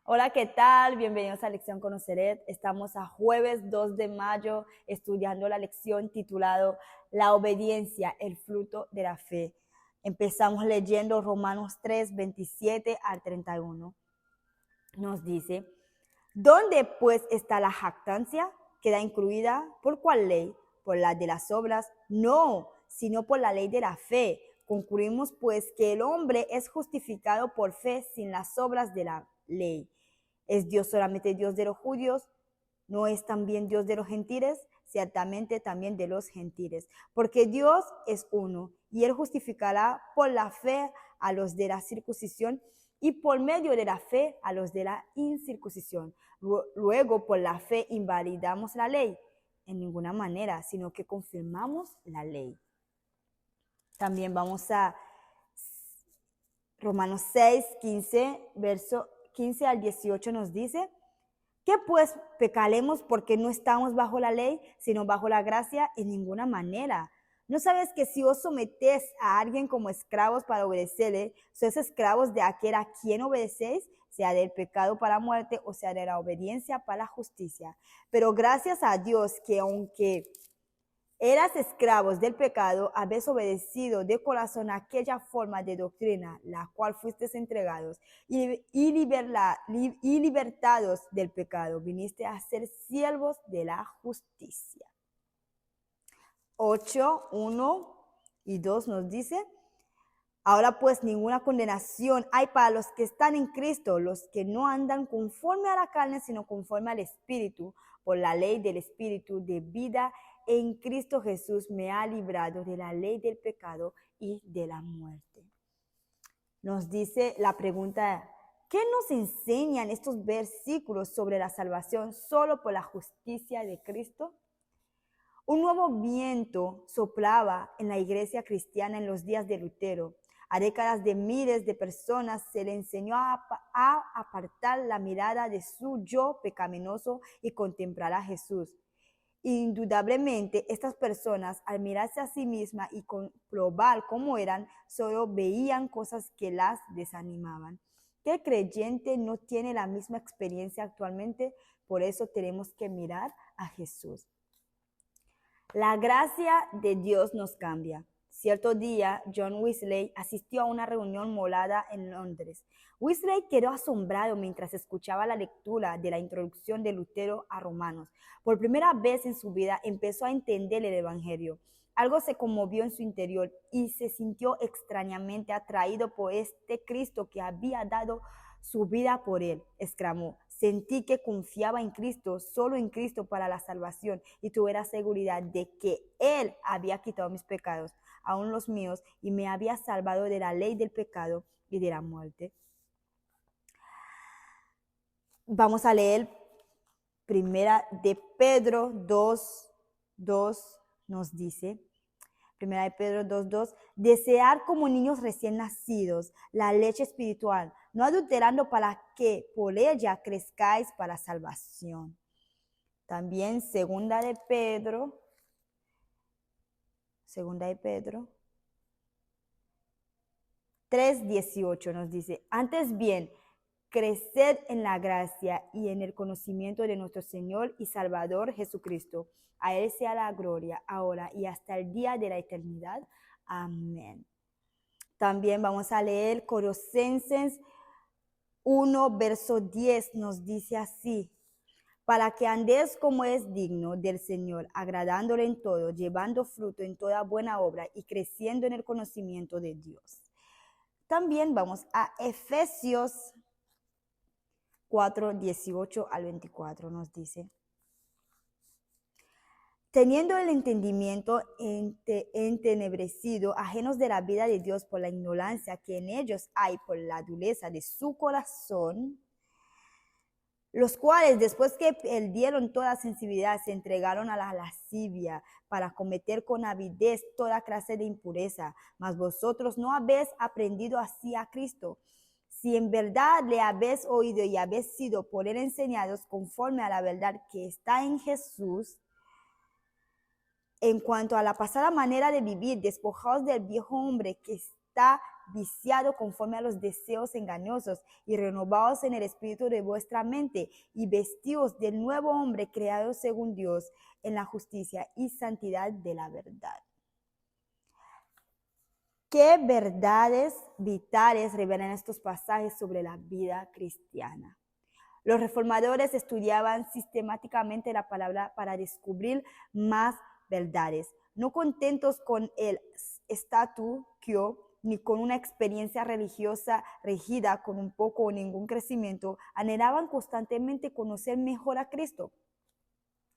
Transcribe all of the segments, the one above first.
Hola, ¿qué tal? Bienvenidos a Lección Conoceret. Estamos a jueves 2 de mayo estudiando la lección titulado La obediencia, el fruto de la fe. Empezamos leyendo Romanos 3, 27 al 31. Nos dice, ¿dónde pues está la jactancia? ¿Queda incluida por cuál ley? ¿Por la de las obras? No, sino por la ley de la fe. Concluimos pues que el hombre es justificado por fe sin las obras de la ley. ¿Es Dios solamente Dios de los judíos? ¿No es también Dios de los gentiles? Ciertamente también de los gentiles. Porque Dios es uno y Él justificará por la fe a los de la circuncisión y por medio de la fe a los de la incircuncisión. Luego, por la fe invalidamos la ley. En ninguna manera, sino que confirmamos la ley. También vamos a Romanos 6, 15, verso 15 al 18 nos dice, ¿qué pues pecaremos porque no estamos bajo la ley, sino bajo la gracia? En ninguna manera. ¿No sabes que si os sometéis a alguien como esclavos para obedecerle, sois esclavos de aquel a quien obedecéis, sea del pecado para muerte o sea de la obediencia para la justicia? Pero gracias a Dios que aunque eras esclavos del pecado, habéis obedecido de corazón aquella forma de doctrina, la cual fuisteis entregados, y libertados del pecado, viniste a ser siervos de la justicia. 8, 1 y 2 nos dice, ahora pues ninguna condenación hay para los que están en Cristo, los que no andan conforme a la carne, sino conforme al Espíritu, por la ley del Espíritu de vida en Cristo Jesús me ha librado de la ley del pecado y de la muerte. Nos dice la pregunta, ¿qué nos enseñan estos versículos sobre la salvación solo por la justicia de Cristo? Un nuevo viento soplaba en la iglesia cristiana en los días de Lutero. A décadas de miles de personas se le enseñó a apartar la mirada de su yo pecaminoso y contemplar a Jesús. Indudablemente, estas personas, al mirarse a sí mismas y comprobar cómo eran, solo veían cosas que las desanimaban. ¿Qué creyente no tiene la misma experiencia actualmente? Por eso tenemos que mirar a Jesús. La gracia de Dios nos cambia. Cierto día, John Wesley asistió a una reunión molada en Londres. Wesley quedó asombrado mientras escuchaba la lectura de la introducción de Lutero a Romanos. Por primera vez en su vida empezó a entender el Evangelio. Algo se conmovió en su interior y se sintió extrañamente atraído por este Cristo que había dado su vida por él. Exclamó, sentí que confiaba en Cristo, solo en Cristo para la salvación y tuve la seguridad de que Él había quitado mis pecados, aún los míos, y me había salvado de la ley del pecado y de la muerte. Vamos a leer Primera de Pedro 2:2 nos dice, Primera de Pedro 2:2, desear como niños recién nacidos la leche espiritual, no adulterando para que por ella crezcáis para salvación. También segunda de Pedro 3:18 nos dice, antes bien, creced en la gracia y en el conocimiento de nuestro Señor y Salvador Jesucristo. A Él sea la gloria, ahora y hasta el día de la eternidad. Amén. También vamos a leer Colosenses 1, verso 10, nos dice así, para que andéis como es digno del Señor, agradándole en todo, llevando fruto en toda buena obra y creciendo en el conocimiento de Dios. También vamos a Efesios 4, 18 al 24, nos dice, teniendo el entendimiento entenebrecido, ajenos de la vida de Dios por la ignorancia que en ellos hay por la dureza de su corazón, los cuales después que perdieron toda sensibilidad se entregaron a la lascivia para cometer con avidez toda clase de impureza. Mas vosotros no habéis aprendido así a Cristo. Si en verdad le habéis oído y habéis sido por él enseñados conforme a la verdad que está en Jesús, en cuanto a la pasada manera de vivir, despojaos del viejo hombre que está viciado conforme a los deseos engañosos, y renovaos en el espíritu de vuestra mente, y vestíos del nuevo hombre creado según Dios, en la justicia y santidad de la verdad. ¿Qué verdades vitales revelan estos pasajes sobre la vida cristiana? Los reformadores estudiaban sistemáticamente la palabra para descubrir más verdades. No contentos con el statu quo ni con una experiencia religiosa rígida con un poco o ningún crecimiento, anhelaban constantemente conocer mejor a Cristo.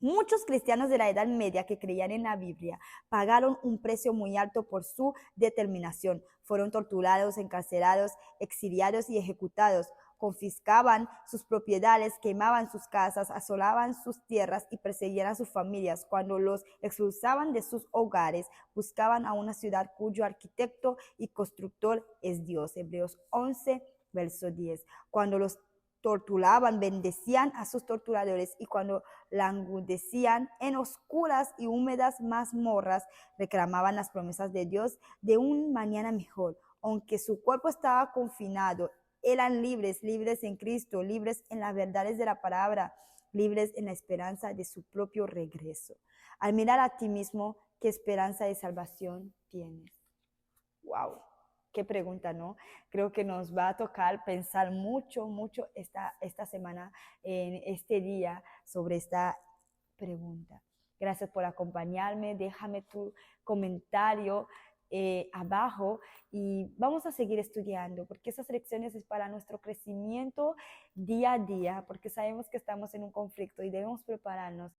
Muchos cristianos de la Edad Media que creían en la Biblia pagaron un precio muy alto por su determinación. Fueron torturados, encarcelados, exiliados y ejecutados. Confiscaban sus propiedades, quemaban sus casas, asolaban sus tierras y perseguían a sus familias. Cuando los expulsaban de sus hogares, buscaban a una ciudad cuyo arquitecto y constructor es Dios. Hebreos 11, verso 10. Cuando los torturaban, bendecían a sus torturadores, y cuando languidecían en oscuras y húmedas mazmorras, reclamaban las promesas de Dios de un mañana mejor. Aunque su cuerpo estaba confinado, eran libres, libres en Cristo, libres en las verdades de la palabra, libres en la esperanza de su propio regreso. Al mirar a ti mismo, ¿qué esperanza de salvación tienes? ¡Wow! Qué pregunta, ¿no? Creo que nos va a tocar pensar mucho esta semana, en este día, sobre esta pregunta. Gracias por acompañarme. Déjame tu comentario abajo y vamos a seguir estudiando, porque esas lecciones es para nuestro crecimiento día a día, porque sabemos que estamos en un conflicto y debemos prepararnos